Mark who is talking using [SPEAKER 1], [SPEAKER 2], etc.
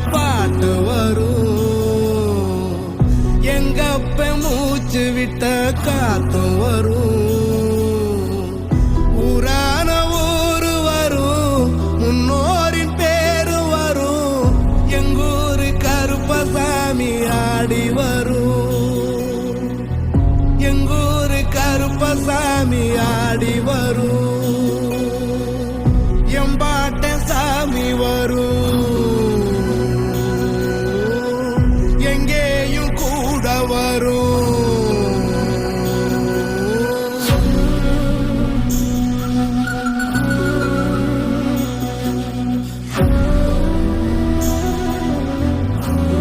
[SPEAKER 1] பாட்டு வரும், எங்கப்ப மூச்சு விட்ட காத்தும் வரும். ஊரான ஊரு வரும், முன்னோரின் பேரு வரும், எங்கூரு கருப்பசாமி ஆடி வரும்.